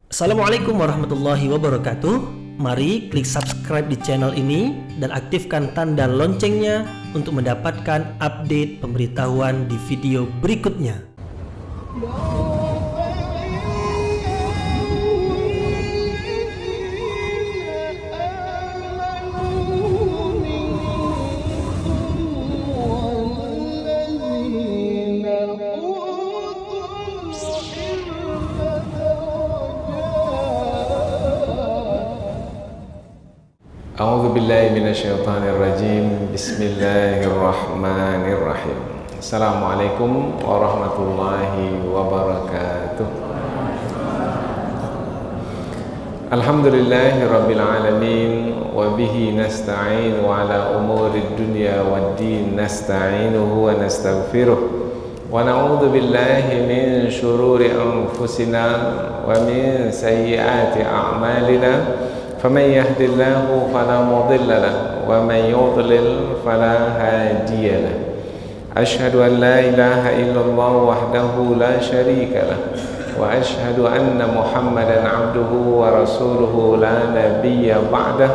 Assalamualaikum warahmatullahi wabarakatuh. Mari klik subscribe di channel ini dan aktifkan tanda loncengnya untuk mendapatkan update pemberitahuan di video berikutnya. A'udzu billahi minasyaitonir rajim. Bismillahirrahmanirrahim. Assalamualaikum warahmatullahi wabarakatuh. Alhamdulillahi rabbil alamin wa bihi nasta'in wa ala umurid dunya waddin nasta'inuhu wa nastaghfiruh wa na'udzu billahi min shururi anfusina wa min sayyiati a'malina. فمن يهد الله فلا مضل له ومن يضلل فلا هادي له أشهد أن لا إله إلا الله وحده لا شريك له وأشهد أن محمدا عبده ورسوله لا نبي بعده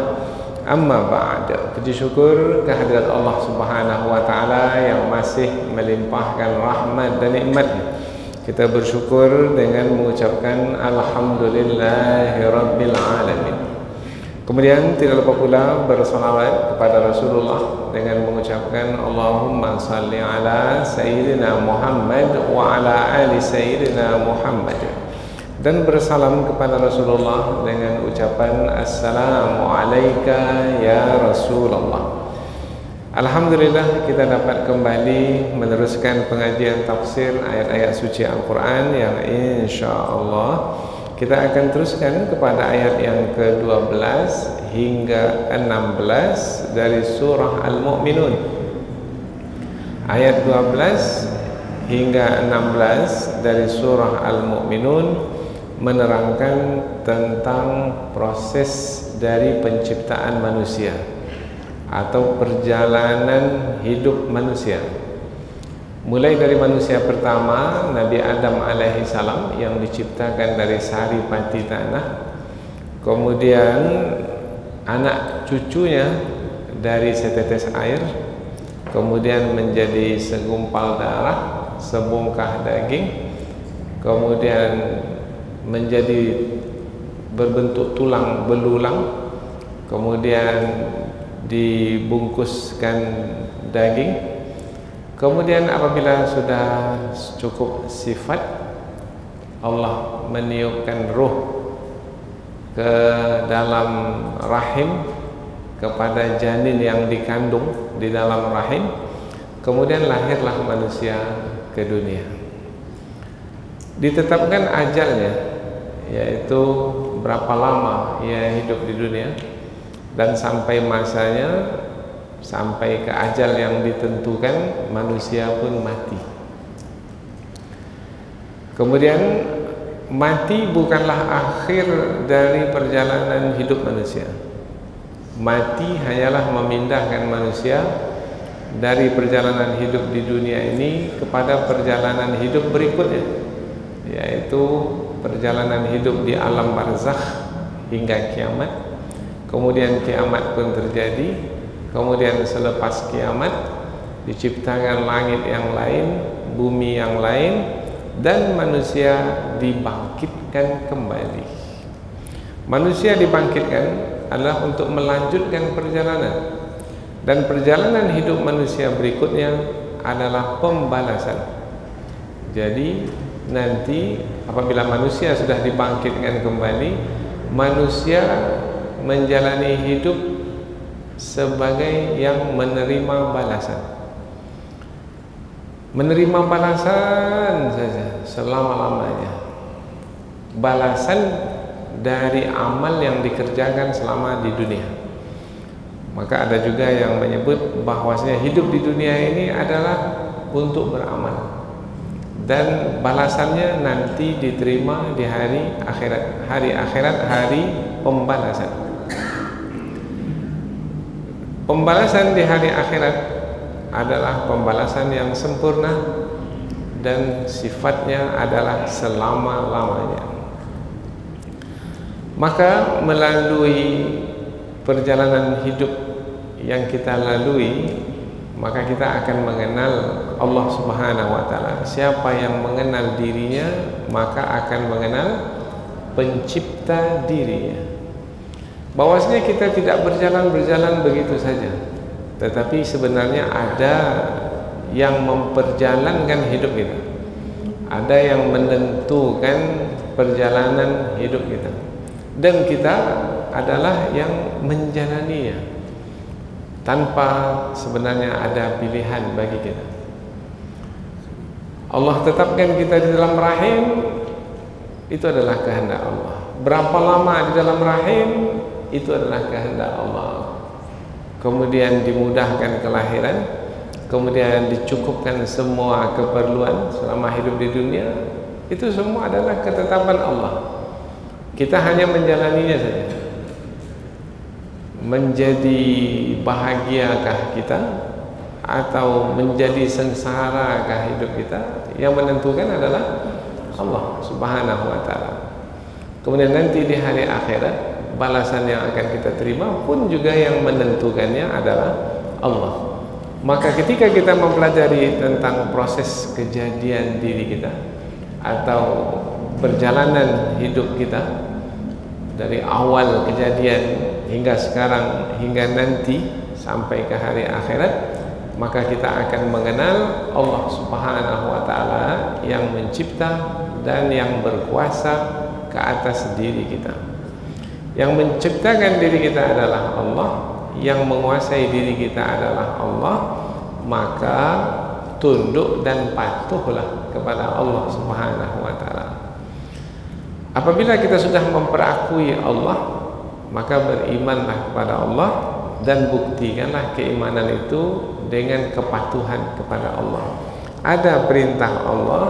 أما بعد. Puji syukur kehadirat Allah Subhanahu wa taala yang masih melimpahkan rahmat dan nikmat. Kita bersyukur dengan mengucapkan alhamdulillahirabbil alamin. Kemudian tidak lupa pula bersalawat kepada Rasulullah dengan mengucapkan Allahumma salli ala Sayyidina Muhammad wa ala ali Sayyidina Muhammad, dan bersalam kepada Rasulullah dengan ucapan Assalamu alayka ya Rasulullah. Alhamdulillah kita dapat kembali meneruskan pengajian tafsir ayat-ayat suci Al-Quran yang insyaAllah kita akan teruskan kepada ayat yang ke-12 hingga 16 dari surah Al-Mu'minun. Ayat 12 hingga 16 dari surah Al-Mu'minun menerangkan tentang proses dari penciptaan manusia atau perjalanan hidup manusia. Mulai dari manusia pertama, Nabi Adam alaihi salam yang diciptakan dari sari pati tanah, kemudian anak cucunya dari setetes air, kemudian menjadi segumpal darah, sebungkah daging, kemudian menjadi berbentuk tulang belulang, kemudian dibungkuskan daging. Kemudian apabila sudah cukup sifat, Allah meniupkan ruh ke dalam rahim kepada janin yang dikandung di dalam rahim. Kemudian lahirlah manusia ke dunia. Ditetapkan ajalnya, yaitu berapa lama ia hidup di dunia, dan sampai masanya, sampai ke ajal yang ditentukan, manusia pun mati. Kemudian mati bukanlah akhir dari perjalanan hidup manusia. Mati hanyalah memindahkan manusia dari perjalanan hidup di dunia ini kepada perjalanan hidup berikutnya, yaitu perjalanan hidup di alam barzakh hingga kiamat. Kemudian kiamat pun terjadi. Kemudian selepas kiamat diciptakan langit yang lain, bumi yang lain, dan manusia dibangkitkan kembali. Manusia dibangkitkan adalah untuk melanjutkan perjalanan, dan perjalanan hidup manusia berikutnya adalah pembalasan. Jadi nanti apabila manusia sudah dibangkitkan kembali, manusia menjalani hidup sebagai yang menerima balasan. Menerima balasan saja selama-lamanya. Balasan dari amal yang dikerjakan selama di dunia. Maka ada juga yang menyebut bahwasanya hidup di dunia ini adalah untuk beramal, dan balasannya nanti diterima di hari akhirat. Hari akhirat, hari pembalasan. Pembalasan di hari akhirat adalah pembalasan yang sempurna dan sifatnya adalah selama-lamanya. Maka melalui perjalanan hidup yang kita lalui, maka kita akan mengenal Allah Subhanahu wa Ta'ala. Siapa yang mengenal dirinya, maka akan mengenal pencipta dirinya. Bahwasanya kita tidak berjalan begitu saja, tetapi sebenarnya ada yang memperjalankan hidup kita, ada yang menentukan perjalanan hidup kita, dan kita adalah yang menjalaninya tanpa sebenarnya ada pilihan bagi kita. Allah tetapkan kita di dalam rahim, itu adalah kehendak Allah. Berapa lama di dalam rahim, itu adalah kehendak Allah. Kemudian dimudahkan kelahiran, kemudian dicukupkan semua keperluan selama hidup di dunia, itu semua adalah ketetapan Allah. Kita hanya menjalaninya saja. Menjadi bahagiakah kita atau menjadi sengsarakah hidup kita, yang menentukan adalah Allah Subhanahu wa Ta'ala. Kemudian nanti di hari akhirat, balasan yang akan kita terima pun juga yang menentukannya adalah Allah. Maka ketika kita mempelajari tentang proses kejadian diri kita atau perjalanan hidup kita dari awal kejadian hingga sekarang, hingga nanti sampai ke hari akhirat, maka kita akan mengenal Allah Subhanahu wa Ta'ala yang mencipta dan yang berkuasa ke atas diri kita. Yang menciptakan diri kita adalah Allah, yang menguasai diri kita adalah Allah. Maka tunduk dan patuhlah kepada Allah Subhanahu wa Ta'ala. Apabila kita sudah memperakui Allah, maka berimanlah kepada Allah dan buktikanlah keimanan itu dengan kepatuhan kepada Allah. Ada perintah Allah,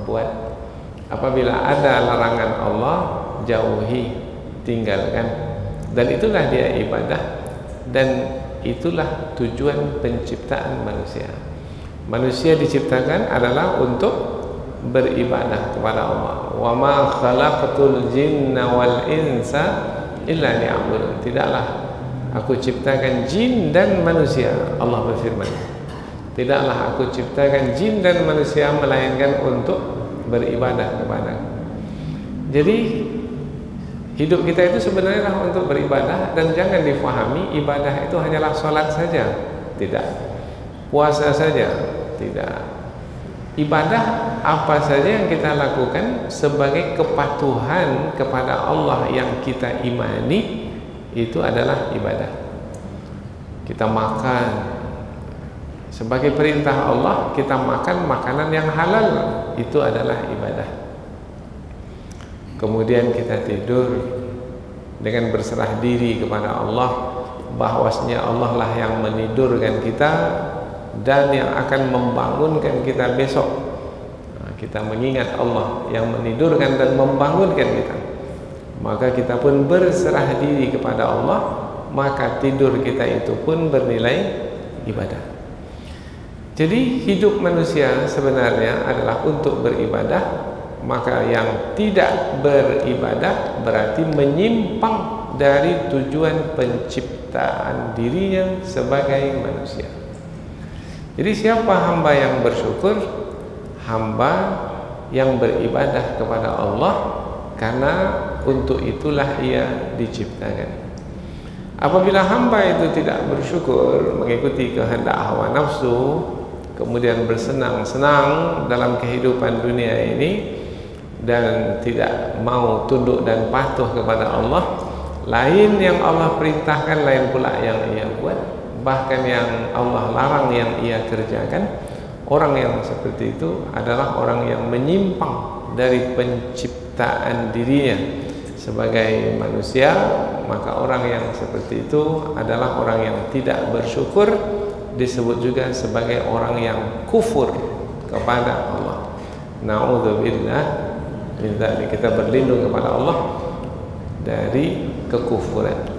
buat. Apabila ada larangan Allah, jauhi, tinggalkan. Dan itulah dia ibadah, dan itulah tujuan penciptaan manusia. Manusia diciptakan adalah untuk beribadah kepada Allah. Wa ma khalaqtul jinna wal insa illa liya'budun. Tidaklah aku ciptakan jin dan manusia, Allah berfirman, tidaklah aku ciptakan jin dan manusia melainkan untuk beribadah kepada-Ku. Jadi hidup kita itu sebenarnya untuk beribadah, dan jangan difahami ibadah itu hanyalah sholat saja, tidak. Puasa saja, tidak. Ibadah apa saja yang kita lakukan sebagai kepatuhan kepada Allah yang kita imani, itu adalah ibadah. Kita makan sebagai perintah Allah, kita makan makanan yang halal, itu adalah ibadah. Kemudian kita tidur dengan berserah diri kepada Allah, bahwasanya Allah lah yang menidurkan kita dan yang akan membangunkan kita besok. Kita mengingat Allah yang menidurkan dan membangunkan kita, maka kita pun berserah diri kepada Allah, maka tidur kita itu pun bernilai ibadah. Jadi hidup manusia sebenarnya adalah untuk beribadah. Maka yang tidak beribadah berarti menyimpang dari tujuan penciptaan dirinya sebagai manusia. Jadi siapa hamba yang bersyukur? Hamba yang beribadah kepada Allah, karena untuk itulah ia diciptakan. Apabila hamba itu tidak bersyukur, mengikuti kehendak hawa nafsu, kemudian bersenang-senang dalam kehidupan dunia ini, dan tidak mau tunduk dan patuh kepada Allah, lain yang Allah perintahkan, lain pula yang ia buat, bahkan yang Allah larang yang ia kerjakan, orang yang seperti itu adalah orang yang menyimpang dari penciptaan dirinya sebagai manusia. Maka orang yang seperti itu adalah orang yang tidak bersyukur, disebut juga sebagai orang yang kufur kepada Allah. Na'udzubillah min dzalik. Kita berlindung kepada Allah dari kekufuran.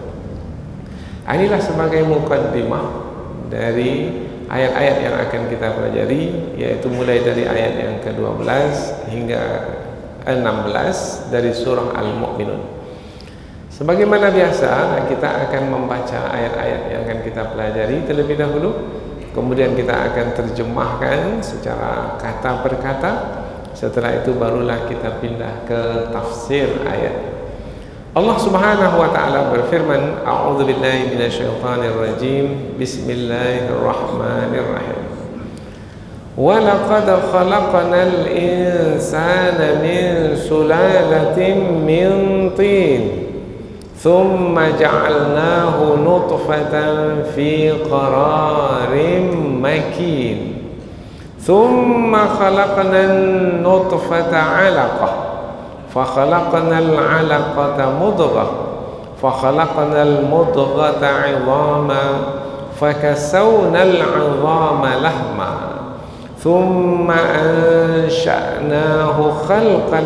Inilah sebagai mukaddimah dari ayat-ayat yang akan kita pelajari, yaitu mulai dari ayat yang ke-12 hingga 16 dari surah Al-Mu'minun. Sebagaimana biasa, kita akan membaca ayat-ayat yang akan kita pelajari terlebih dahulu. Kemudian kita akan terjemahkan secara kata per kata. Setelah itu barulah kita pindah ke tafsir ayat. Allah Subhanahu wa taala berfirman, A'udzubillahi minasyaitonirrajim. Bismillahirrahmanirrahim. Wa laqad khalaqnal insana min sulalatin min tin. ثم جعلناه نطفة في قرار مكين ثم خلقنا النطفة علقة فخلقنا العلقة مضغة فخلقنا المضغة عظاما فكسونا العظام لحما ثم أنشأناه خلقا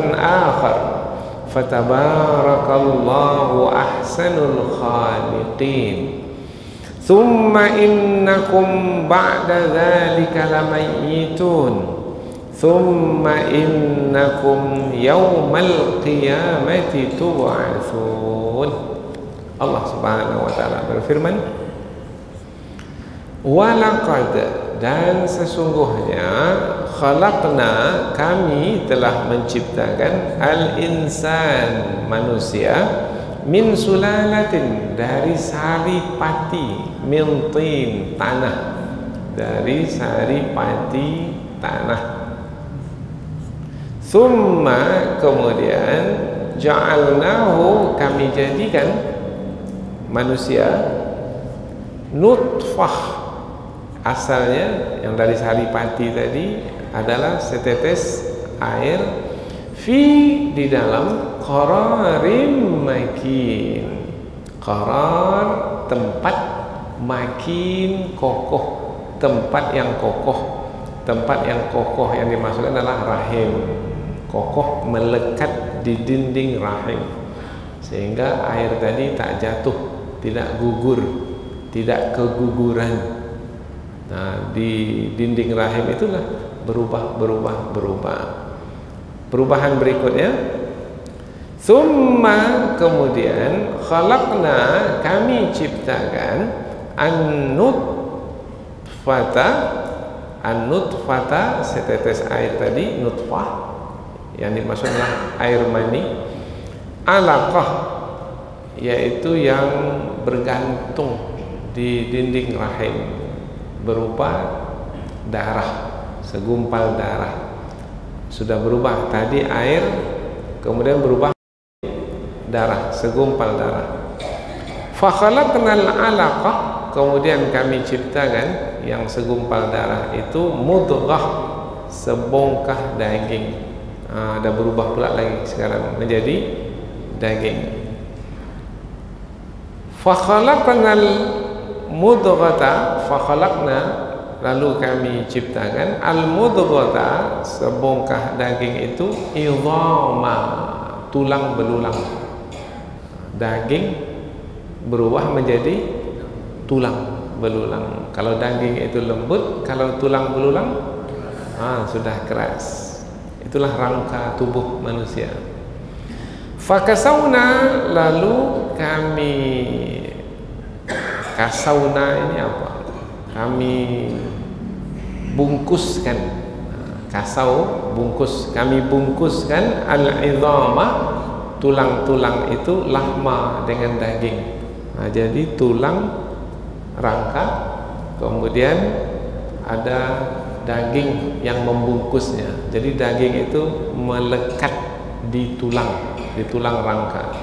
آخر فتبارك الله أحسن الخالقين ثم إنكم بعد ذلك لميتون ثم إنكم يوم القيامة تبعثون. Allah Subhanahu wa taala berfirman, walaqad, dan sesungguhnya, khalaqna, kami telah menciptakan, al-insan, manusia, min sulalatin, dari saripati, min tin, tanah, dari saripati tanah. Thumma, kemudian, ja'alnahu, kami jadikan manusia nutfah. Asalnya yang dari saripati tadi adalah setetes air, fi, di dalam, qararim makin, qarar, tempat, makin, kokoh, tempat yang kokoh. Tempat yang kokoh yang dimaksudkan adalah rahim, kokoh, melekat di dinding rahim, sehingga air tadi tak jatuh, tidak gugur, tidak keguguran. Nah, di dinding rahim itulah berubah. Perubahan berikutnya, summa, kemudian, khalaqna, kami ciptakan, an-nutfata, setetes air tadi, nutfah, yang dimaksudlah air mani, alaqah, yaitu yang bergantung di dinding rahim, berupa darah, segumpal darah. Sudah berubah tadi air, kemudian berubah darah, segumpal darah. Fa khalaqnal 'alaqah, kemudian kami ciptakan yang segumpal darah itu mudghah, sebongkah daging. Dah berubah pula lagi sekarang menjadi daging. Fa khalaqnal mudghata, fa khalaqna, lalu kami ciptakan, al mudghata, sebongkah daging itu, idhama, tulang belulang. Daging berubah menjadi tulang belulang. Kalau daging itu lembut, kalau tulang belulang sudah keras. Itulah rangka tubuh manusia. Fakasawna, lalu kami, kasawna ini apa? Kami bungkuskan. Kasau, bungkus. Kami bungkuskan al-idhama, tulang-tulang itu, lahma, dengan daging. Jadi tulang, rangka, kemudian ada daging yang membungkusnya. Jadi daging itu melekat di tulang rangka.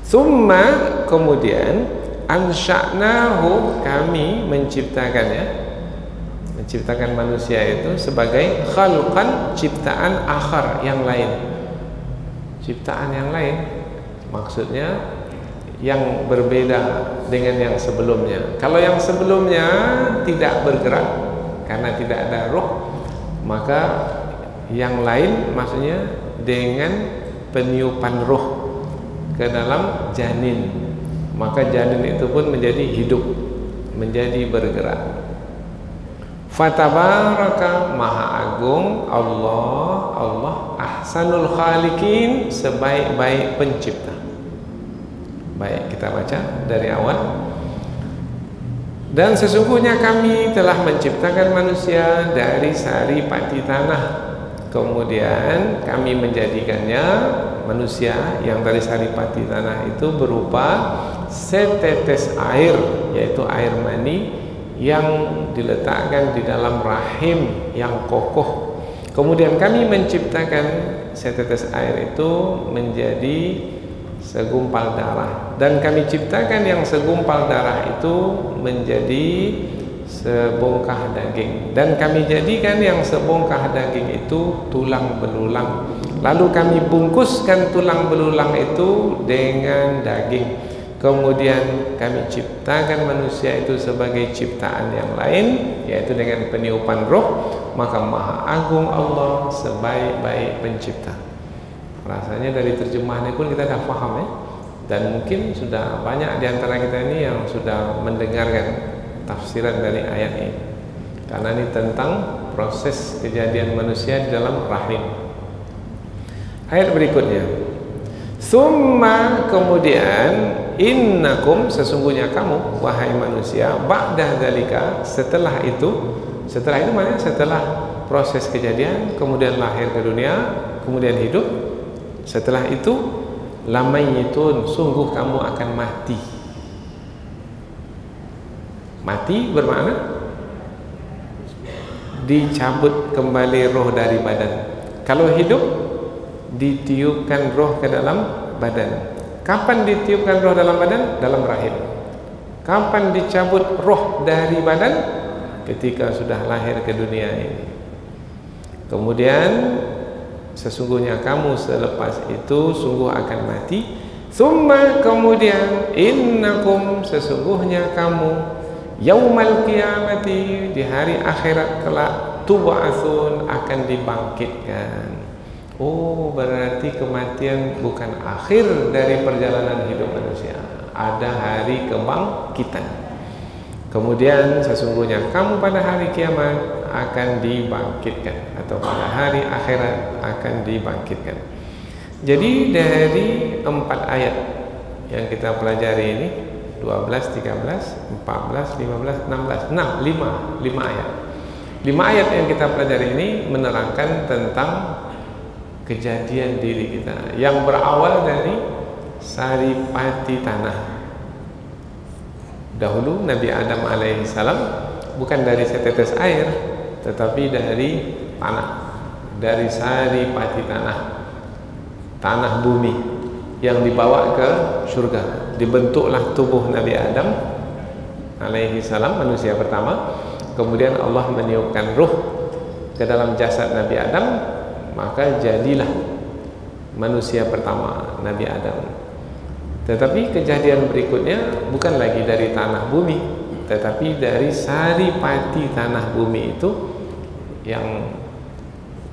Summa, kemudian, ansha'nahu, kami menciptakannya, menciptakan manusia itu sebagai khalqan, ciptaan akhar, yang lain. Ciptaan yang lain maksudnya yang berbeda dengan yang sebelumnya. Kalau yang sebelumnya tidak bergerak karena tidak ada roh, maka yang lain maksudnya dengan peniupan roh ke dalam janin, maka janin itu pun menjadi hidup, menjadi bergerak. Fatabaraka, maha agung Allah, Allah ahsanul khaliqin, sebaik-baik pencipta. Baik, kita baca dari awal. Dan sesungguhnya kami telah menciptakan manusia dari sari pati tanah. Kemudian kami menjadikannya manusia yang dari sari pati tanah itu berupa setetes air, yaitu air mani yang diletakkan di dalam rahim yang kokoh. Kemudian kami menciptakan setetes air itu menjadi segumpal darah, dan kami ciptakan yang segumpal darah itu menjadi sebongkah daging, dan kami jadikan yang sebongkah daging itu tulang belulang, lalu kami bungkuskan tulang belulang itu dengan daging. Kemudian kami ciptakan manusia itu sebagai ciptaan yang lain, yaitu dengan peniupan roh. Maka Maha Agung Allah sebaik-baik pencipta. Rasanya dari terjemahannya pun kita dah faham ya. Dan mungkin sudah banyak di antara kita ini yang sudah mendengarkan tafsiran dari ayat ini. Karena ini tentang proses kejadian manusia di dalam rahim. Ayat berikutnya. Summa, kemudian, innakum, sesungguhnya kamu wahai manusia, ba'da dzalika, setelah itu mana? Setelah proses kejadian, kemudian lahir ke dunia, kemudian hidup. Setelah itu lamayitun, sungguh kamu akan mati. Mati bermakna dicabut kembali roh dari badan. Kalau hidup, ditiupkan roh ke dalam badan. Kapan ditiupkan roh dalam badan? Dalam rahim. Kapan dicabut roh dari badan? Ketika sudah lahir ke dunia ini. Kemudian sesungguhnya kamu selepas itu sungguh akan mati. Summa, kemudian, innakum, sesungguhnya kamu, yaumal qiyamati, di hari akhirat kelak, tub'atsun, akan dibangkitkan. Oh, berarti kematian bukan akhir dari perjalanan hidup manusia. Ada hari kebangkitan. Kemudian sesungguhnya kamu pada hari kiamat akan dibangkitkan, atau pada hari akhirat akan dibangkitkan. Jadi dari 4 ayat yang kita pelajari ini, 12, 13, 14, 15, 16, 5 ayat. 5 ayat yang kita pelajari ini menerangkan tentang kejadian diri kita yang berawal dari sari pati tanah. Dahulu Nabi Adam alaihissalam bukan dari setetes air, tetapi dari tanah, dari sari pati tanah bumi yang dibawa ke surga. Dibentuklah tubuh Nabi Adam alaihissalam, manusia pertama. Kemudian Allah meniupkan ruh ke dalam jasad Nabi Adam, maka jadilah manusia pertama Nabi Adam. Tetapi kejadian berikutnya bukan lagi dari tanah bumi, tetapi dari sari pati tanah bumi itu yang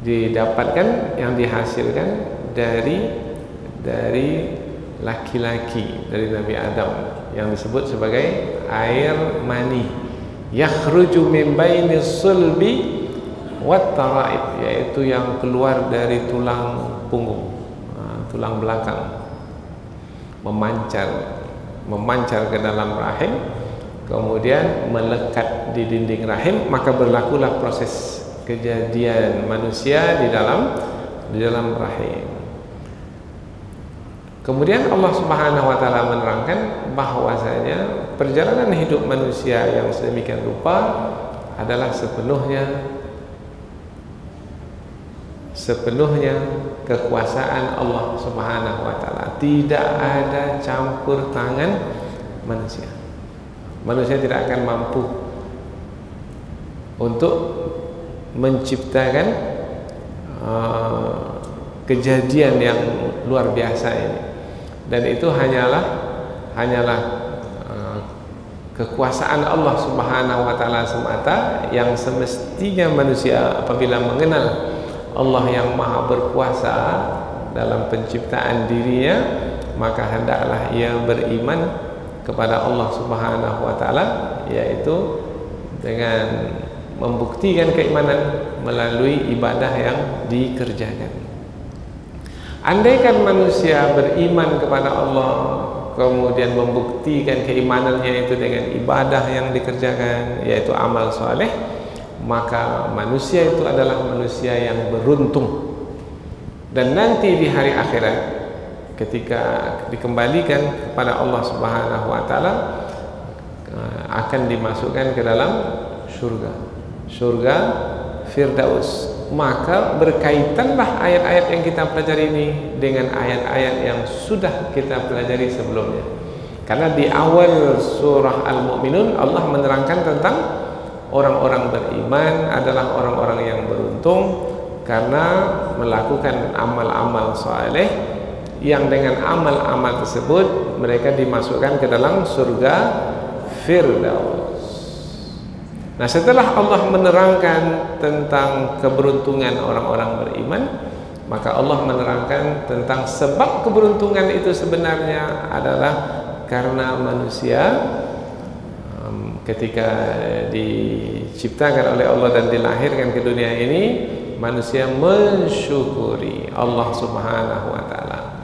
didapatkan, yang dihasilkan dari laki-laki, dari Nabi Adam, yang disebut sebagai air mani, yakhruju min bainis sulbi wat taraib, yaitu yang keluar dari tulang punggung, tulang belakang, memancar ke dalam rahim, kemudian melekat di dinding rahim. Maka berlakulah proses kejadian manusia di dalam rahim. Kemudian Allah Subhanahu wa taala menerangkan bahwasanya perjalanan hidup manusia yang sedemikian rupa adalah sepenuhnya kekuasaan Allah Subhanahu wa taala. Tidak ada campur tangan manusia. Manusia tidak akan mampu untuk menciptakan kejadian yang luar biasa ini. Dan itu hanyalah kekuasaan Allah Subhanahu wa taala semata, yang semestinya manusia apabila mengenal Allah yang maha berkuasa dalam penciptaan dirinya, maka hendaklah ia beriman kepada Allah Subhanahu wa taala, yaitu dengan membuktikan keimanan melalui ibadah yang dikerjakan. Andaikan manusia beriman kepada Allah, kemudian membuktikan keimanannya itu dengan ibadah yang dikerjakan, yaitu amal soleh, maka manusia itu adalah manusia yang beruntung. Dan nanti di hari akhirat ketika dikembalikan kepada Allah Subhanahu wa taala akan dimasukkan ke dalam surga Firdaus. Maka berkaitanlah ayat-ayat yang kita pelajari ini dengan ayat-ayat yang sudah kita pelajari sebelumnya. Karena di awal surah Al-Mu'minun Allah menerangkan tentang orang-orang beriman adalah orang-orang yang beruntung karena melakukan amal-amal saleh yang dengan amal-amal tersebut mereka dimasukkan ke dalam surga Firdaus. Nah, setelah Allah menerangkan tentang keberuntungan orang-orang beriman, maka Allah menerangkan tentang sebab keberuntungan itu sebenarnya adalah karena manusia ketika diciptakan oleh Allah dan dilahirkan ke dunia ini, manusia mensyukuri Allah Subhanahu wa taala,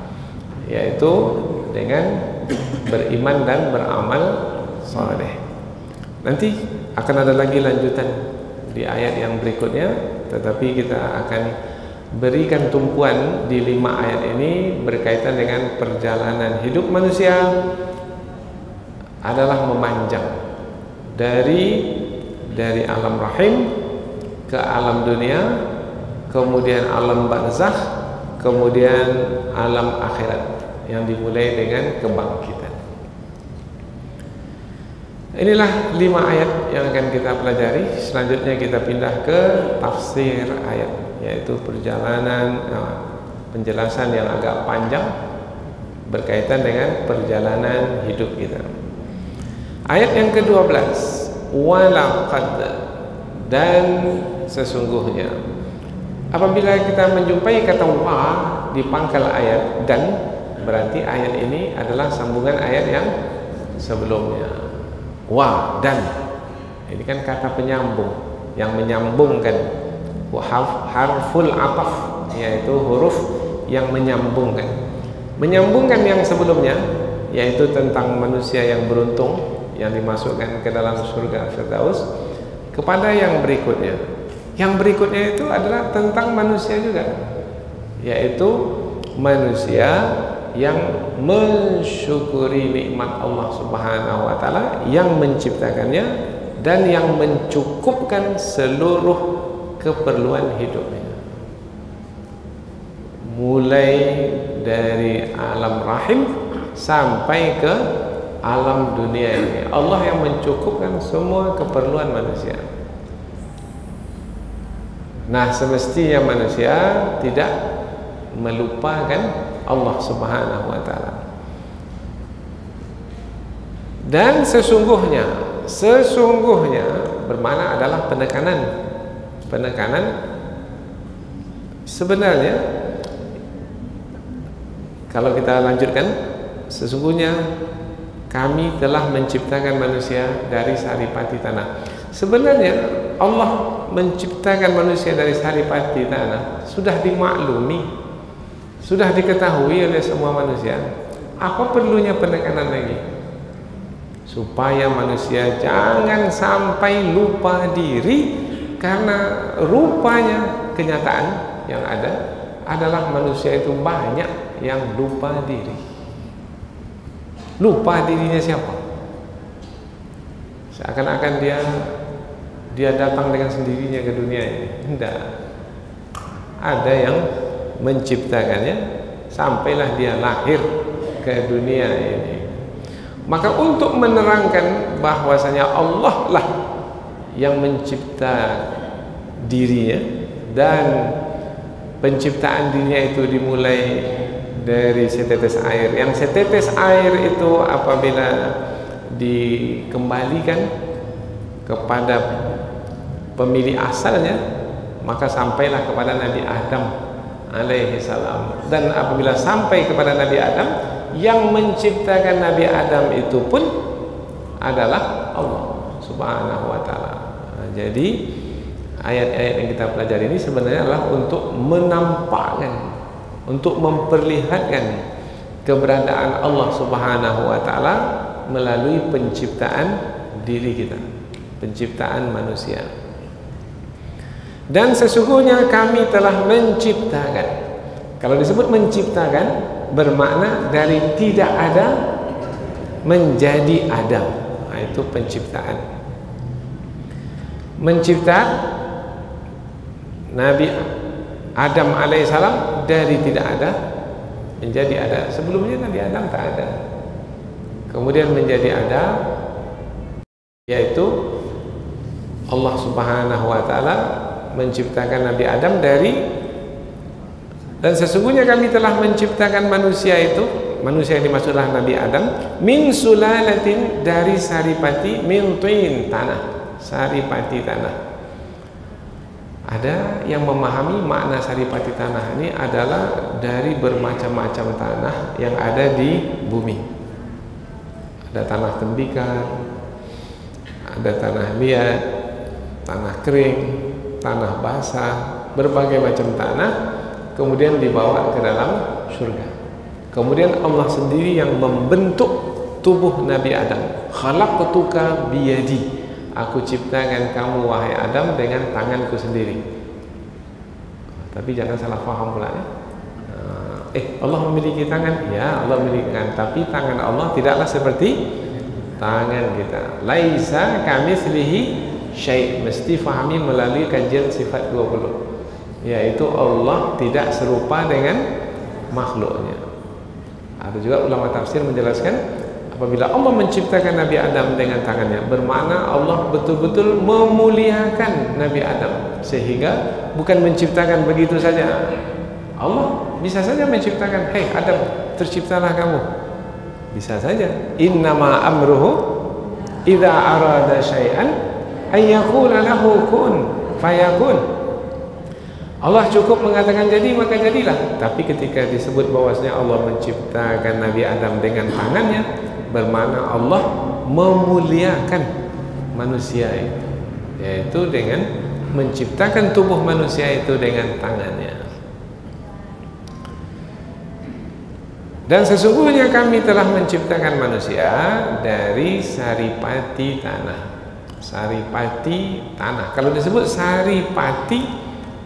yaitu dengan beriman dan beramal saleh. Nanti akan ada lagi lanjutan di ayat yang berikutnya, tetapi kita akan berikan tumpuan di 5 ayat ini berkaitan dengan perjalanan hidup manusia adalah memanjang dari alam rahim ke alam dunia, kemudian alam barzakh, kemudian alam akhirat yang dimulai dengan kebangkitan. Inilah 5 ayat yang akan kita pelajari. Selanjutnya kita pindah ke tafsir ayat, yaitu penjelasan yang agak panjang berkaitan dengan perjalanan hidup kita. Ayat yang ke-12, walaqad, dan sesungguhnya. Apabila kita menjumpai kata wa di pangkal ayat dan, berarti ayat ini adalah sambungan ayat yang sebelumnya. Wa dan, ini kan kata penyambung yang menyambungkan, harful ataf, yaitu huruf yang menyambungkan yang sebelumnya, yaitu tentang manusia yang beruntung yang dimasukkan ke dalam surga Firdaus, kepada yang berikutnya. Yang berikutnya itu adalah tentang manusia juga, yaitu manusia yang mensyukuri nikmat Allah Subhanahu wa taala yang menciptakannya dan yang mencukupkan seluruh keperluan hidupnya, mulai dari alam rahim sampai ke alam dunia ini. Allah yang mencukupkan semua keperluan manusia. Nah, semestinya manusia tidak melupakan Allah Subhanahu wa taala. Dan sesungguhnya bermakna adalah penekanan. Sebenarnya kalau kita lanjutkan, sesungguhnya kami telah menciptakan manusia dari saripati tanah. Sebenarnya Allah menciptakan manusia dari saripati tanah sudah dimaklumi, sudah diketahui oleh semua manusia. Apa perlunya penekanan lagi? Supaya manusia jangan sampai lupa diri, karena rupanya kenyataan yang ada adalah manusia itu banyak yang lupa diri. Lupa dirinya siapa? Seakan-akan dia datang dengan sendirinya ke dunia ini. Tidak. Ada yang menciptakannya sampailah dia lahir ke dunia ini. Maka untuk menerangkan bahwasanya Allah lah yang mencipta dirinya, dan penciptaan dirinya itu dimulai dari setetes air, yang setetes air itu apabila dikembalikan kepada pemilik asalnya, maka sampailah kepada Nabi Adam alaihi salam. Dan apabila sampai kepada Nabi Adam, yang menciptakan Nabi Adam itu pun adalah Allah Subhanahu wa taala. Jadi ayat-ayat yang kita pelajari ini sebenarnya adalah untuk menampakkan, untuk memperlihatkan keberadaan Allah Subhanahu wa taala melalui penciptaan diri kita, penciptaan manusia. Dan sesungguhnya kami telah menciptakan. Kalau disebut menciptakan bermakna dari tidak ada menjadi ada. Nah, itu penciptaan. Mencipta Nabi Adam alaihissalam dari tidak ada menjadi ada. Sebelumnya Nabi Adam tak ada. Kemudian menjadi ada, yaitu Allah Subhanahu wa taala menciptakan Nabi Adam dari, dan sesungguhnya kami telah menciptakan manusia itu, manusia yang dimaksudlah Nabi Adam, min sulalatin, dari saripati, min tin, tanah, saripati tanah. Ada yang memahami makna saripati tanah ini adalah dari bermacam-macam tanah yang ada di bumi. Ada tanah tembikar, ada tanah liat, tanah kering, tanah basah, berbagai macam tanah, kemudian dibawa ke dalam surga. Kemudian Allah sendiri yang membentuk tubuh Nabi Adam. Khalaqtuka biyadi, aku ciptakan kamu wahai Adam dengan tanganku sendiri. Tapi jangan salah paham pula ya. Allah memiliki tangan? Ya, Allah memiliki tangan, tapi tangan Allah tidaklah seperti tangan kita. Laisa kamitslihi syai', mesti fahami melalui kajian sifat 20, yaitu Allah tidak serupa dengan makhluknya. Ada juga ulama tafsir menjelaskan, apabila Allah menciptakan Nabi Adam dengan tangannya, bermakna Allah betul-betul memuliakan Nabi Adam, sehingga bukan menciptakan begitu saja. Allah bisa saja menciptakan, hei Adam, terciptalah kamu, bisa saja. Innama amruhu idza arada syai'an ayyaqula lahu kun fayakun. Allah cukup mengatakan jadi maka jadilah. Tapi ketika disebut bahwasanya Allah menciptakan Nabi Adam dengan tangannya, bermakna Allah memuliakan manusia itu, yaitu dengan menciptakan tubuh manusia itu dengan tangannya. Dan sesungguhnya kami telah menciptakan manusia dari saripati tanah. Saripati tanah. Kalau disebut saripati,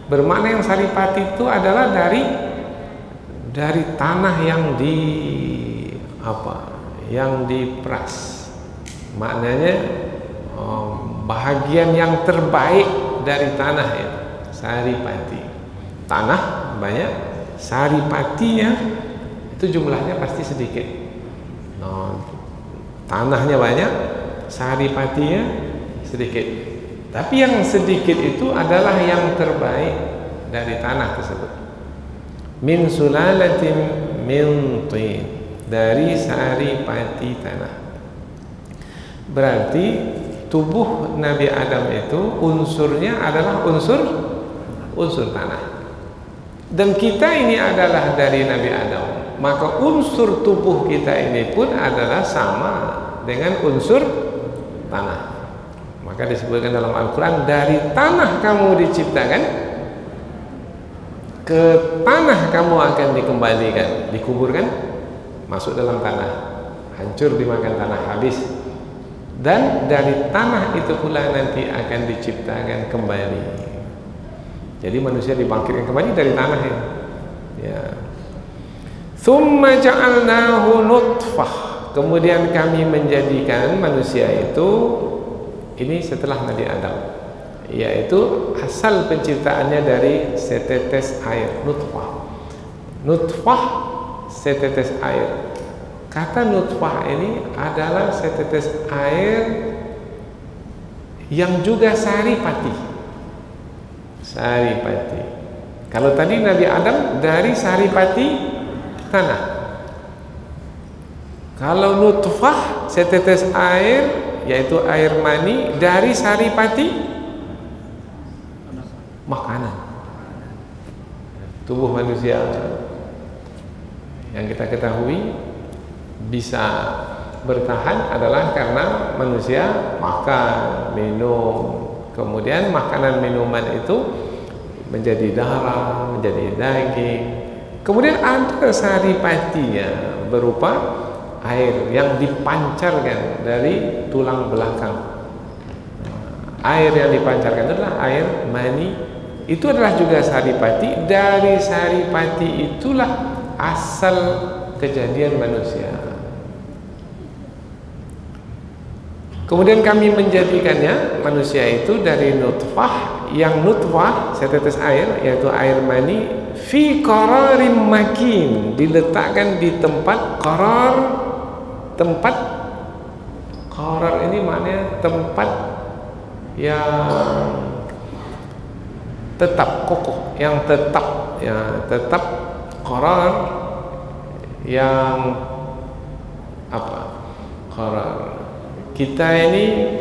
bermakna yang saripati itu adalah dari tanah yang yang diperas. Maknanya bahagian yang terbaik dari tanah itu saripati. Tanah banyak, saripatinya itu jumlahnya pasti sedikit. Tanahnya banyak, saripatinya sedikit. Tapi yang sedikit itu adalah yang terbaik dari tanah tersebut. Min sulalatin min tin, dari saripati tanah. Berarti tubuh Nabi Adam itu unsurnya adalah unsur tanah. Dan kita ini adalah dari Nabi Adam, maka unsur tubuh kita ini pun adalah sama dengan unsur tanah. Maka disebutkan dalam Al-Quran, dari tanah kamu diciptakan, ke tanah kamu akan dikembalikan, dikuburkan, masuk dalam tanah, hancur dimakan tanah, habis. Dan dari tanah itu pula nanti akan diciptakan kembali. Jadi manusia dibangkitkan kembali dari tanah ini. Ya. Tsumma ja'alnahu nutfah. Kemudian kami menjadikan manusia itu, ini setelah Nabi Adam, yaitu asal penciptaannya dari setetes air, nutfah. Nutfah, setetes air. Kata nutfah ini adalah setetes air yang juga saripati. Saripati. Kalau tadi Nabi Adam dari saripati tanah. Kalau nutfah, setetes air, yaitu air mani, dari saripati makanan. Tubuh manusia yang kita ketahui bisa bertahan adalah karena manusia makan, minum, kemudian makanan minuman itu menjadi darah, menjadi daging, Kemudian ada saripatinya berupa air yang dipancarkan dari tulang belakang. Air yang dipancarkan itu adalah air mani. Itu adalah juga saripati. Dari saripati itulah asal kejadian manusia. Kemudian kami menjadikannya manusia itu dari nutfah, yang nutfah setetes air, yaitu air mani, fi qararim makin, diletakkan di tempat qarar. Tempat qarar ini maknanya tempat yang tetap, kokoh, yang tetap, ya, tetap. Qarar yang apa? Qarar. Kita ini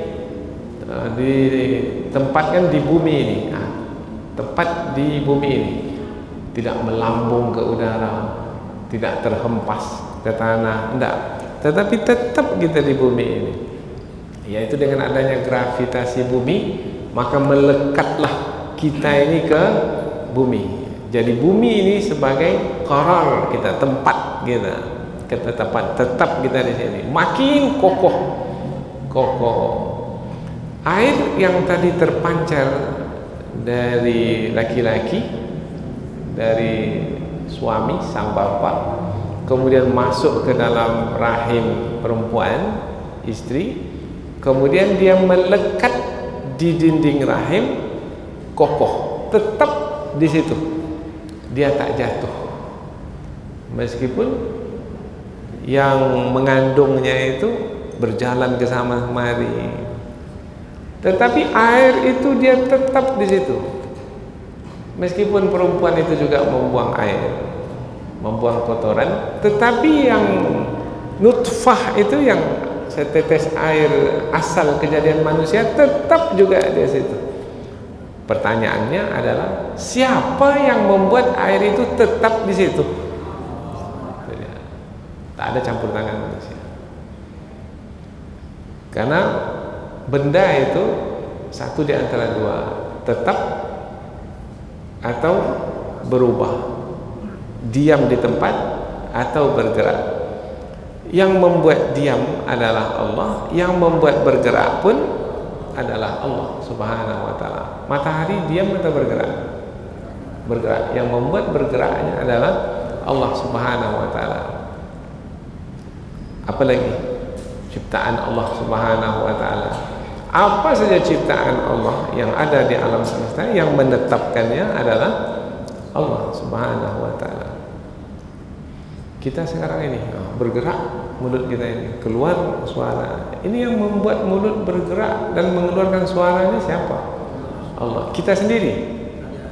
ditempatkan di bumi ini, tempat di bumi ini, tidak melambung ke udara, tidak terhempas ke tanah, tidak, tetapi tetap kita di bumi ini. Yaitu dengan adanya gravitasi bumi, maka melekatlah kita ini ke bumi. Jadi bumi ini sebagai qarar kita, tempat kita, ketetapan, tetap kita di sini. Makin kokoh. Air yang tadi terpancar dari laki-laki, dari suami sang bapak, kemudian masuk ke dalam rahim perempuan, istri, kemudian dia melekat di dinding rahim, kokoh, tetap di situ, dia tak jatuh, meskipun yang mengandungnya itu berjalan ke sana kemari, tetapi air itu dia tetap di situ. Meskipun perempuan itu juga membuang air, membuang kotoran, tetapi yang nutfah itu, yang setetes air asal kejadian manusia, tetap juga di situ. Pertanyaannya adalah, siapa yang membuat air itu tetap di situ? Tak ada campur tangan manusia. Karena benda itu satu di antara dua, tetap atau berubah, diam di tempat atau bergerak. Yang membuat diam adalah Allah, yang membuat bergerak pun adalah Allah Subhanahu wa ta'ala. Matahari diam atau bergerak? Bergerak. Yang membuat bergeraknya adalah Allah Subhanahu wa ta'ala. Apalagi ciptaan Allah Subhanahu wa ta'ala. Apa saja ciptaan Allah yang ada di alam semesta, yang menetapkannya adalah Allah Subhanahu wa ta'ala. Kita sekarang ini bergerak, mulut kita ini keluar suara. Ini yang membuat mulut bergerak dan mengeluarkan suara ini siapa? Allah. Kita sendiri?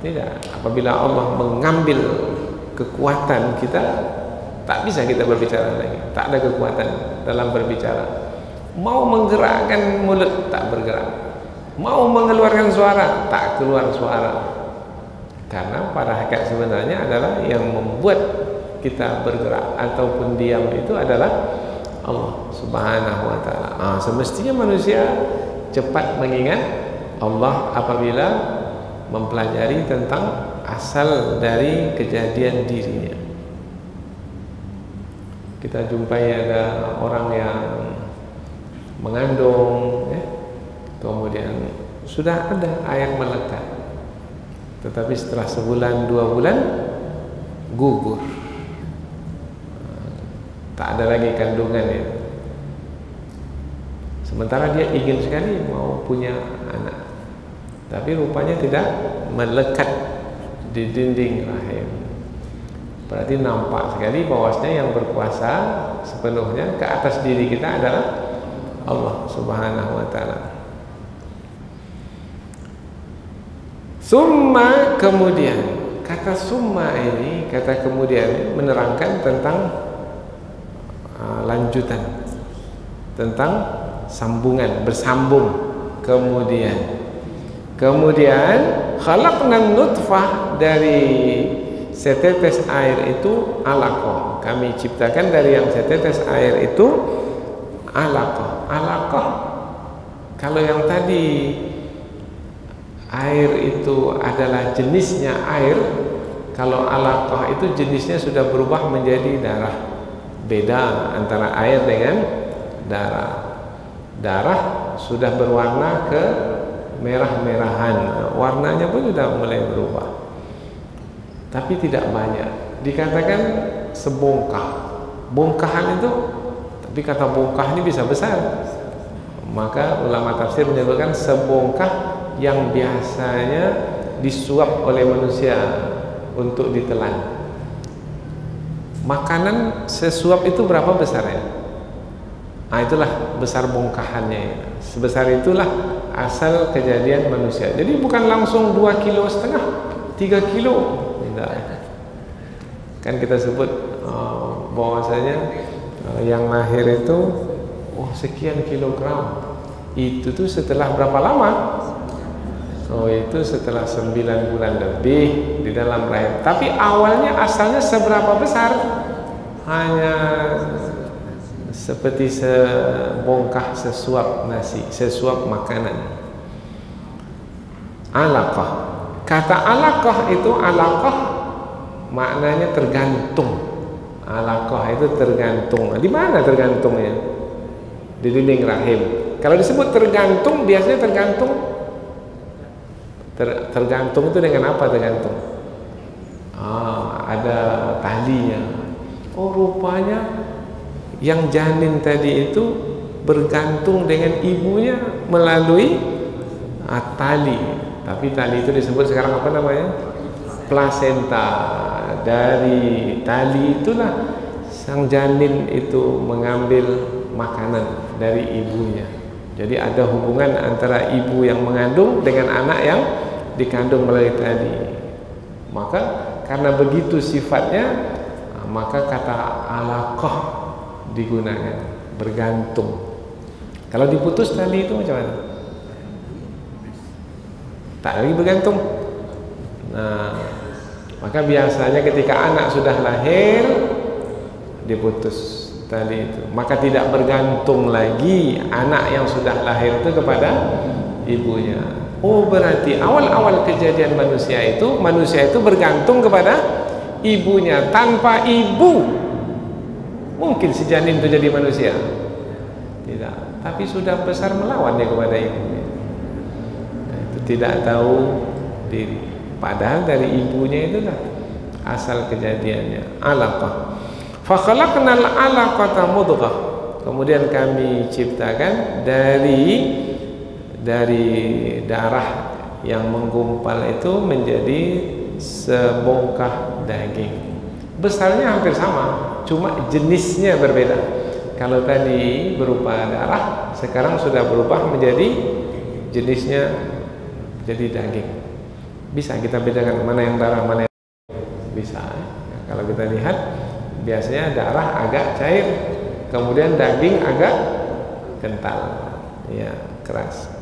Tidak. Apabila Allah mengambil kekuatan kita, tak bisa kita berbicara lagi. Tak ada kekuatan dalam berbicara. Mau menggerakkan mulut, tak bergerak. Mau mengeluarkan suara, tak keluar suara. Karena pada hakikat sebenarnya adalah yang membuat kita bergerak ataupun diam itu adalah Allah Subhanahu wa ta'ala. Semestinya manusia cepat mengingat Allah apabila mempelajari tentang asal dari kejadian dirinya. Kita jumpai ada orang yang mengandung, kemudian sudah ada air melekat, tetapi setelah sebulan 2 bulan gugur, tak ada lagi kandungan ya. Sementara dia ingin sekali mau punya anak, tapi rupanya tidak melekat di dinding rahim. Berarti nampak sekali bahwasanya yang berkuasa sepenuhnya ke atas diri kita adalah Allah Subhanahu wa ta'ala. Summa, kemudian, kata summa ini, kata kemudian menerangkan tentang lanjutan, tentang sambungan, bersambung. Kemudian khalaqnan nutfah, dari setetes air itu alaqah. Kami ciptakan dari yang setetes air itu alaqah. Alaqah, kalau yang tadi air itu adalah jenisnya air, Kalau alaqah itu jenisnya sudah berubah menjadi darah. Beda antara air dengan darah. Darah sudah berwarna ke merah-merahan, warnanya pun sudah mulai berubah, tapi tidak banyak. Dikatakan sebongkah. Bongkahan itu, tapi kata bongkah ini bisa besar. Maka ulama tafsir menyebutkan sebongkah yang biasanya disuap oleh manusia untuk ditelan. Makanan sesuap itu berapa besarnya? Nah, itulah besar bongkahannya. Sebesar itulah asal kejadian manusia. Jadi bukan langsung 2,5 kilo, 3 kilo. Tidak. Kan kita sebut bahwasanya yang lahir itu sekian kilogram. Itu tuh setelah berapa lama? Itu setelah 9 bulan lebih di dalam rahim. Tapi awalnya asalnya seberapa besar? Hanya seperti sebongkah sesuap nasi, sesuap makanan. Alaqah. Kata alaqah itu, alaqah maknanya tergantung. Alaqah itu tergantung. Di mana tergantungnya? Di dinding rahim. Kalau disebut tergantung, biasanya tergantung. Tergantung itu dengan apa tergantung? Ada talinya. Rupanya yang janin tadi itu bergantung dengan ibunya melalui tali. Tapi tali itu disebut sekarang apa namanya? Plasenta. Dari tali itulah sang janin itu mengambil makanan dari ibunya. Jadi ada hubungan antara ibu yang mengandung dengan anak yang dikandung melalui tali. Maka karena begitu sifatnya, maka kata alaqah digunakan, bergantung. Kalau diputus tali itu macam mana? Tak lagi bergantung. Nah, maka biasanya ketika anak sudah lahir diputus tali itu, maka tidak bergantung lagi anak yang sudah lahir itu kepada ibunya. Berarti awal-awal kejadian manusia itu bergantung kepada ibunya. Tanpa ibu mungkin si janin itu jadi manusia? Tidak. Tapi sudah besar melawan dia kepada ibunya. Itu tidak tahu diri. Padahal dari ibunya itulah asal kejadiannya. Alaqah. Fa khalaqnal alaqata mudghah. Kemudian kami ciptakan dari darah yang menggumpal itu menjadi sebongkah daging. Besarnya hampir sama, cuma jenisnya berbeda. Kalau tadi berupa darah, sekarang sudah berubah menjadi jenisnya jadi daging. Bisa kita bedakan mana yang darah, mana yang bisa. Kalau kita lihat, biasanya darah agak cair, kemudian daging agak kental, ya, keras.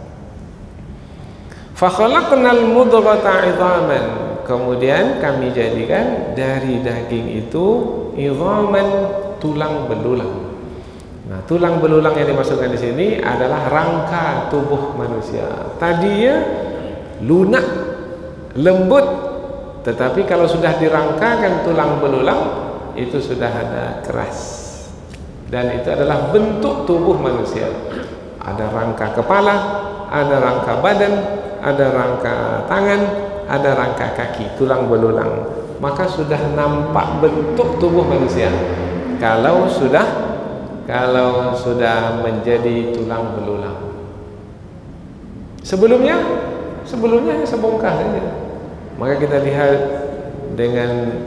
Fa khalaqnal mudghata 'idhaman. Kemudian kami jadikan dari daging itu idhaman, tulang belulang. Nah, tulang belulang yang dimasukkan di sini adalah rangka tubuh manusia. Tadinya lunak, lembut, tetapi kalau sudah dirangkakan tulang belulang itu sudah ada keras. Dan itu adalah bentuk tubuh manusia. Ada rangka kepala, ada rangka badan, ada rangka tangan, ada rangka kaki, tulang belulang. Maka sudah nampak bentuk tubuh manusia kalau sudah menjadi tulang belulang. Sebelumnya hanya sebongkah saja. Maka kita lihat dengan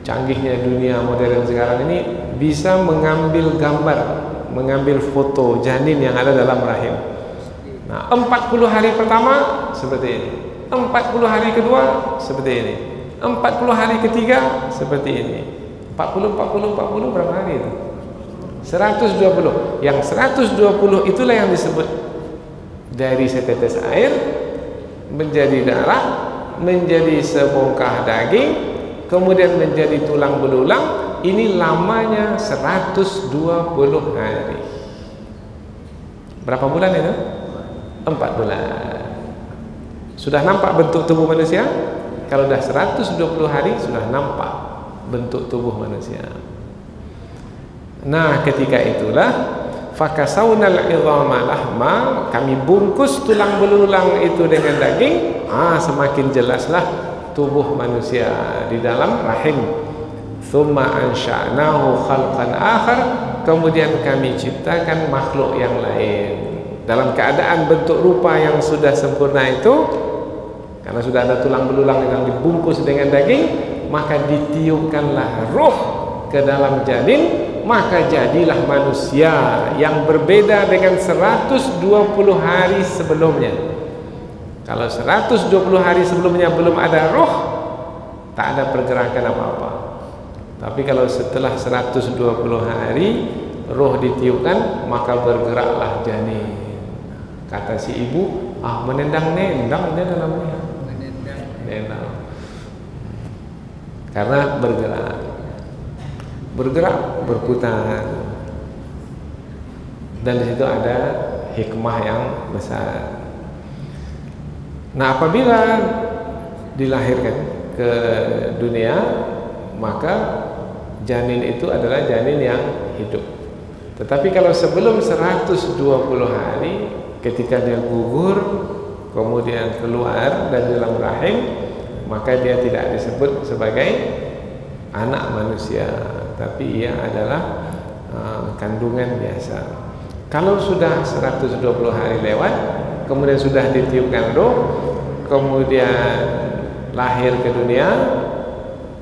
canggihnya dunia modern sekarang ini bisa mengambil gambar, mengambil foto janin yang ada dalam rahim. Nah, 40 hari pertama seperti ini, 40 hari kedua seperti ini, 40 hari ketiga seperti ini. 40 berapa hari itu? 120. Yang 120 itulah yang disebut dari setetes air menjadi darah, menjadi sebongkah daging, kemudian menjadi tulang belulang. Ini lamanya 120 hari. Berapa bulan itu? 4 bulan. Sudah nampak bentuk tubuh manusia? Kalau dah 120 hari sudah nampak bentuk tubuh manusia. Nah, ketika itulah fakasaunal idhama lahma, kami bungkus tulang belulang itu dengan daging. Semakin jelaslah tubuh manusia di dalam rahim. Thumma ansha'nahu khalqan akhar, kemudian kami ciptakan makhluk yang lain dalam keadaan bentuk rupa yang sudah sempurna itu. Karena sudah ada tulang belulang yang dibungkus dengan daging, maka ditiupkanlah roh ke dalam janin, maka jadilah manusia yang berbeda dengan 120 hari sebelumnya. Kalau 120 hari sebelumnya belum ada roh, tak ada pergerakan apa-apa. Tapi kalau setelah 120 hari roh ditiupkan, maka bergeraklah janin. Kata si ibu, menendang-nendang dia dalamnya. Menendang. Karena bergerak, berputar. Dan di situ ada hikmah yang besar. Nah, apabila dilahirkan ke dunia, maka janin itu adalah janin yang hidup. Tetapi kalau sebelum 120 hari, ketika dia gugur, kemudian keluar dari dalam rahim, maka dia tidak disebut sebagai anak manusia, tapi ia adalah kandungan biasa. Kalau sudah 120 hari lewat, kemudian sudah ditiupkan roh, kemudian lahir ke dunia.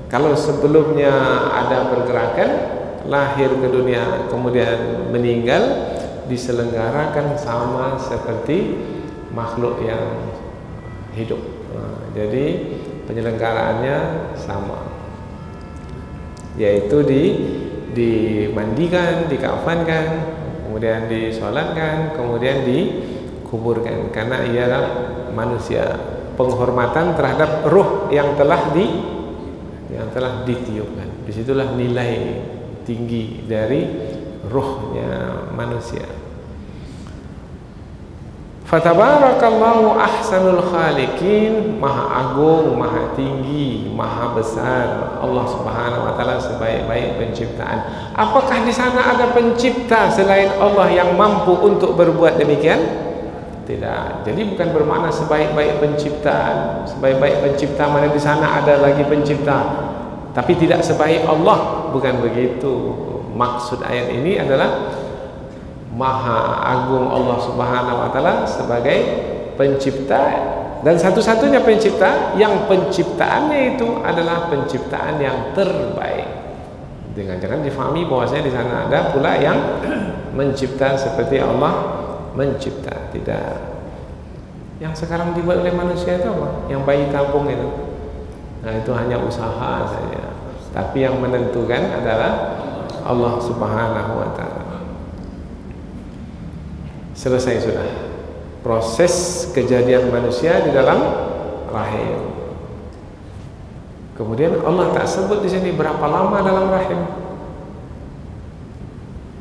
Kalau sebelumnya ada pergerakan, lahir ke dunia kemudian meninggal, diselenggarakan sama seperti makhluk yang hidup. Jadi penyelenggaraannya sama, yaitu dimandikan, dikafankan, kemudian disolatkan, kemudian dikuburkan, karena ia adalah manusia. Penghormatan terhadap ruh yang telah ditiupkan. Disitulah nilai tinggi dari ruhnya manusia. Fatabarakallahu ahsanul khaliqin, maha agung, maha tinggi, maha besar Allah Subhanahu wa taala sebaik-baik penciptaan. Apakah di sana ada pencipta selain Allah yang mampu untuk berbuat demikian? Tidak. Jadi bukan bermakna sebaik-baik penciptaan. Sebaik-baik pencipta mana di sana ada lagi pencipta, tapi tidak sebaik Allah. Bukan begitu. Maksud ayat ini adalah maha agung Allah Subhanahu wa taala sebagai pencipta, dan satu-satunya pencipta yang penciptaannya itu adalah penciptaan yang terbaik. Jangan difahami bahwasanya di sana ada pula yang mencipta seperti Allah mencipta. Tidak. Yang sekarang dibuat oleh manusia itu apa? Yang bayi tabung itu. Nah, itu hanya usaha saja. Tapi yang menentukan adalah Allah Subhanahu wa taala. Selesai sudah proses kejadian manusia di dalam rahim. Kemudian Allah tak sebut di sini berapa lama dalam rahim.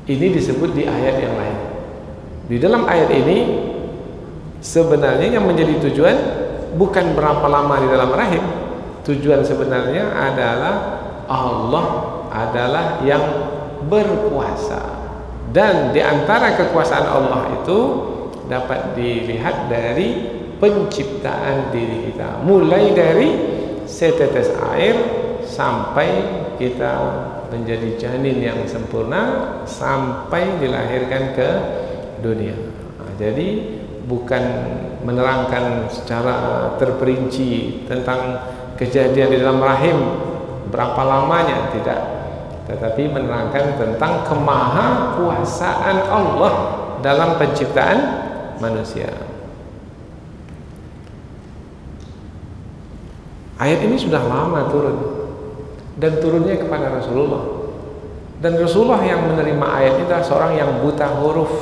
Ini disebut di ayat yang lain. Di dalam ayat ini sebenarnya yang menjadi tujuan bukan berapa lama di dalam rahim. Tujuan sebenarnya adalah Allah adalah yang berkuasa, dan di antara kekuasaan Allah itu dapat dilihat dari penciptaan diri kita, mulai dari setetes air sampai kita menjadi janin yang sempurna, sampai dilahirkan ke dunia. Jadi bukan menerangkan secara terperinci tentang kejadian di dalam rahim berapa lamanya, tidak, tetapi menerangkan tentang kemahakuasaan Allah dalam penciptaan manusia. Ayat ini sudah lama turun, dan turunnya kepada Rasulullah, dan Rasulullah yang menerima ayat ini adalah seorang yang buta huruf.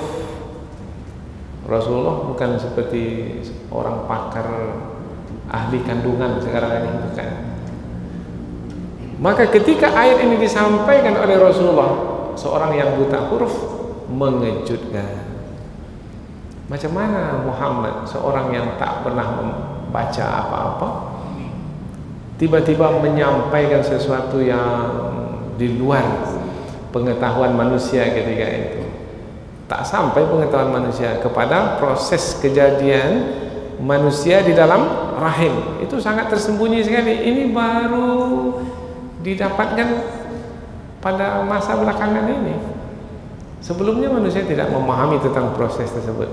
Rasulullah bukan seperti orang pakar ahli kandungan sekarang ini, bukan. Maka ketika ayat ini disampaikan oleh Rasulullah, seorang yang buta huruf, mengejutkan. Macam mana Muhammad, seorang yang tak pernah membaca apa-apa, tiba-tiba menyampaikan sesuatu yang di luar pengetahuan manusia ketika itu. Tak sampai pengetahuan manusia kepada proses kejadian manusia di dalam rahim. Itu sangat tersembunyi sekali. Ini baru didapatkan pada masa belakangan ini. Sebelumnya manusia tidak memahami tentang proses tersebut.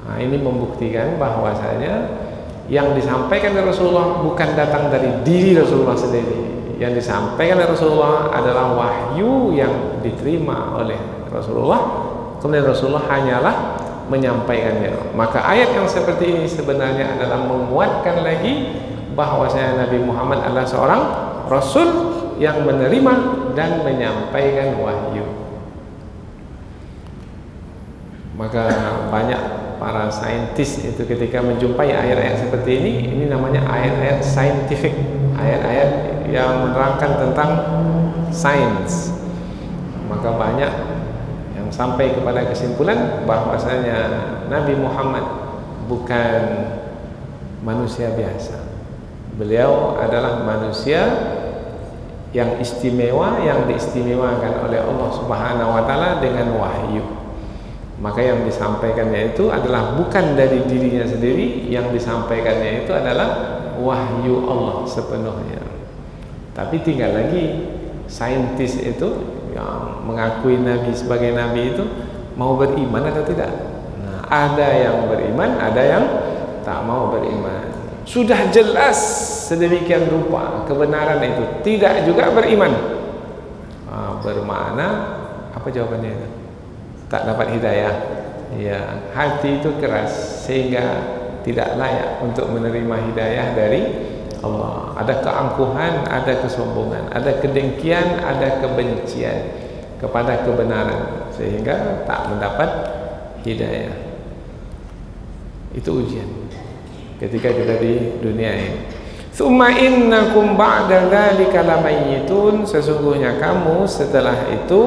Nah, ini membuktikan bahwasanya yang disampaikan oleh Rasulullah bukan datang dari diri Rasulullah sendiri. Yang disampaikan oleh Rasulullah adalah wahyu yang diterima oleh Rasulullah. Kemudian Rasulullah hanyalah menyampaikannya. Maka ayat yang seperti ini sebenarnya adalah menguatkan lagi bahwasanya Nabi Muhammad adalah seorang Rasul yang menerima dan menyampaikan wahyu. Maka banyak para saintis itu ketika menjumpai ayat-ayat seperti ini namanya ayat-ayat scientific, ayat-ayat yang menerangkan tentang sains. Maka banyak yang sampai kepada kesimpulan bahwasanya Nabi Muhammad bukan manusia biasa. Beliau adalah manusia yang istimewa, yang diistimewakan oleh Allah Subhanahu wa taala dengan wahyu. Maka yang disampaikannya itu adalah bukan dari dirinya sendiri, yang disampaikannya itu adalah wahyu Allah sepenuhnya. Tapi tinggal lagi saintis itu yang mengakui Nabi sebagai Nabi itu mau beriman atau tidak. Nah, ada yang beriman, ada yang tak mau beriman. Sudah jelas sedemikian rupa kebenaran itu, tidak juga beriman. Bermakna apa jawabannya itu? Tak dapat hidayah. Ya, hati itu keras sehingga tidak layak untuk menerima hidayah dari Allah. Ada keangkuhan, ada kesombongan, ada kedengkian, ada kebencian kepada kebenaran sehingga tak mendapat hidayah. Itu ujian ketika kita di dunia ini. Tsumma innakum ba'da dzalika lamayyitun, sesungguhnya kamu setelah itu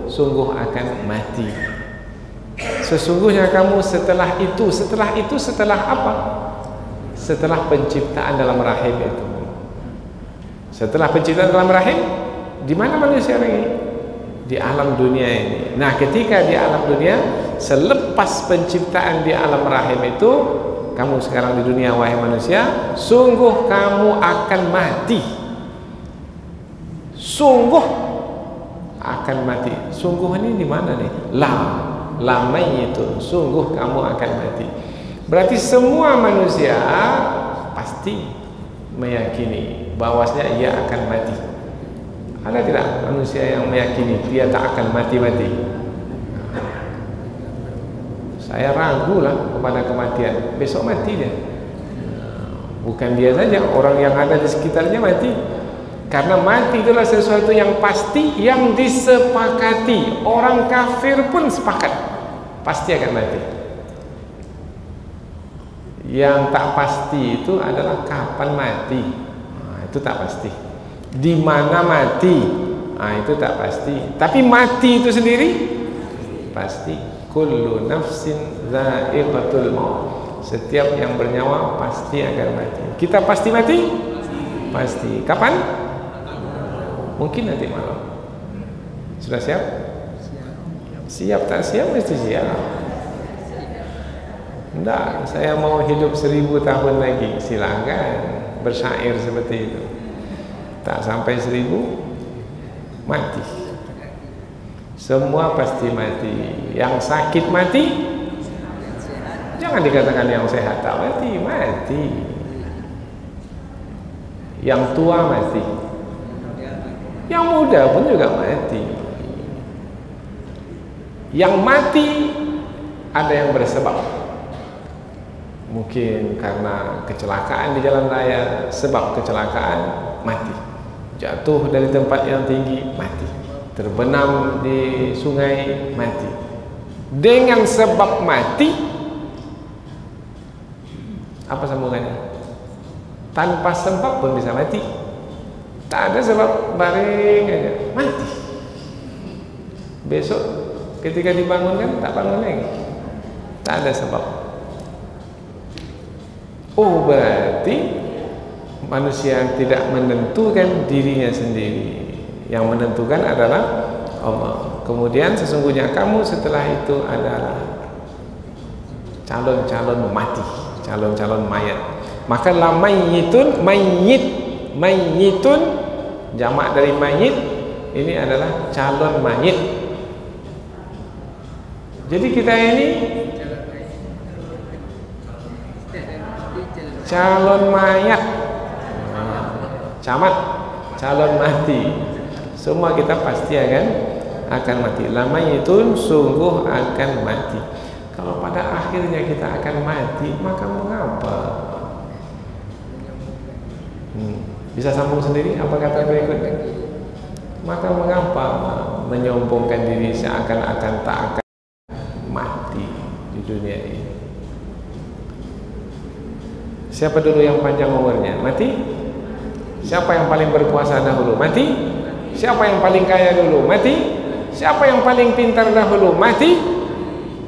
sungguh akan mati. Sesungguhnya kamu setelah itu setelah apa? Setelah penciptaan dalam rahim itu. Setelah penciptaan dalam rahim, di mana manusia lagi? Di alam dunia ini. Nah, ketika di alam dunia, selepas penciptaan di alam rahim itu, kamu sekarang di dunia wahai manusia, sungguh kamu akan mati. Sungguh akan mati. Sungguh ini di mana nih? Lamai itu. Sungguh kamu akan mati. Berarti semua manusia pasti meyakini bahwasanya ia akan mati. Ada tidak manusia yang meyakini dia tak akan mati-mati? Saya ragulah kepada kematian. Besok mati dia. Bukan dia saja, orang yang ada di sekitarnya mati. Karena mati itulah sesuatu yang pasti, yang disepakati. Orang kafir pun sepakat pasti akan mati. Yang tak pasti itu adalah kapan mati. Nah, itu tak pasti. Di mana mati? Nah, itu tak pasti. Tapi mati itu sendiri pasti. Kullu nafsin dha'iqatul maut. Setiap yang bernyawa pasti akan mati. Kita pasti mati? Pasti. Kapan? Mungkin nanti malam. Sudah siap? Siap tak siap mesti siap. Enggak, saya mau hidup 1000 tahun lagi. Silakan bersyair seperti itu. Tak sampai 1000 mati. Semua pasti mati. Yang sakit mati, jangan dikatakan yang sehat tak mati. Mati. Yang tua mati, yang muda pun juga mati. Yang mati ada yang bersebab. Mungkin karena kecelakaan di jalan raya, sebab kecelakaan mati. Jatuh dari tempat yang tinggi mati. Terbenam di sungai mati. Dengan sebab mati, apa sambungannya? Tanpa sebab pun bisa mati. Tak ada sebab, baring aja mati. Besok ketika dibangunkan tak bangun lagi. Tak ada sebab. Oh, berarti manusia tidak menentukan dirinya sendiri. Yang menentukan adalah Allah. Kemudian sesungguhnya kamu setelah itu adalah calon-calon mati, calon-calon mayat. Maka la mayyitun, mayyitun jamak dari mayyit ini adalah calon mayit. Jadi kita ini calon mayat, camat, calon mati. Semua kita pasti akan mati. Lama itu sungguh akan mati. Kalau pada akhirnya kita akan mati, maka mengapa? Bisa sambung sendiri apa kata berikutnya? Maka mengapa menyombongkan diri seakan-akan tak akan mati di dunia ini? Siapa dulu yang panjang umurnya? Mati? Siapa yang paling berkuasa dahulu? Mati? Siapa yang paling kaya dulu? Mati. Siapa yang paling pintar dahulu? Mati.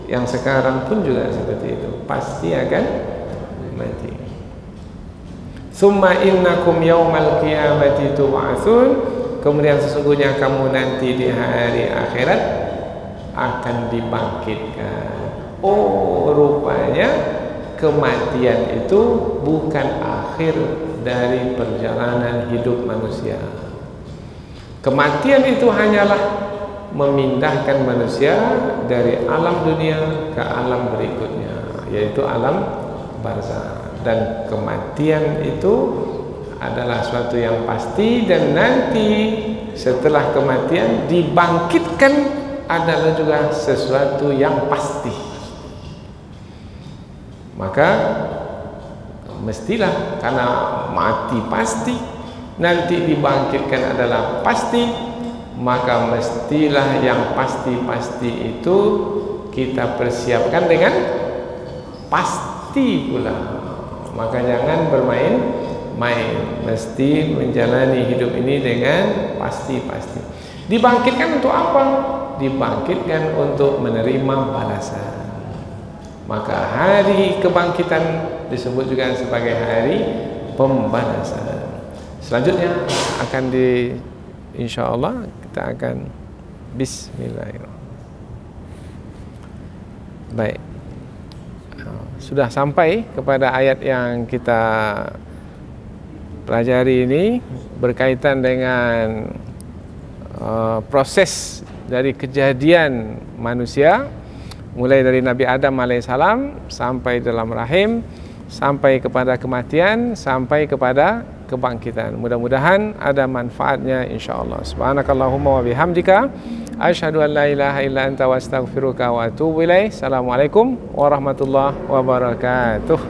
Yang sekarang pun juga seperti itu, pasti akan mati. Summa innakum yaumal qiyamati tub'atsun. Kemudian sesungguhnya kamu nanti di hari akhirat akan dibangkitkan. Oh, rupanya kematian itu bukan akhir dari perjalanan hidup manusia. Kematian itu hanyalah memindahkan manusia dari alam dunia ke alam berikutnya, yaitu alam barzakh. Dan kematian itu adalah suatu yang pasti, dan nanti setelah kematian dibangkitkan adalah juga sesuatu yang pasti. Maka mestilah, karena mati pasti, nanti dibangkitkan adalah pasti, maka mestilah yang pasti-pasti itu kita persiapkan dengan pasti pula. Maka jangan bermain-main, mesti menjalani hidup ini dengan pasti-pasti. Dibangkitkan untuk apa? Dibangkitkan untuk menerima balasan. Maka hari kebangkitan disebut juga sebagai hari pembalasan. Selanjutnya akan insyaallah kita akan bismillahirrahmanirrahim. Baik, sudah sampai kepada ayat yang kita pelajari ini berkaitan dengan proses dari kejadian manusia, mulai dari Nabi Adam alaihissalam sampai dalam rahim, sampai kepada kematian, sampai kepada kebangkitan. Mudah-mudahan ada manfaatnya insyaallah. Subhanakallahumma wa bihamdika asyhadu an la ilaha illa anta wa astaghfiruka wa atubu ilaik. Assalamualaikum warahmatullahi wabarakatuh.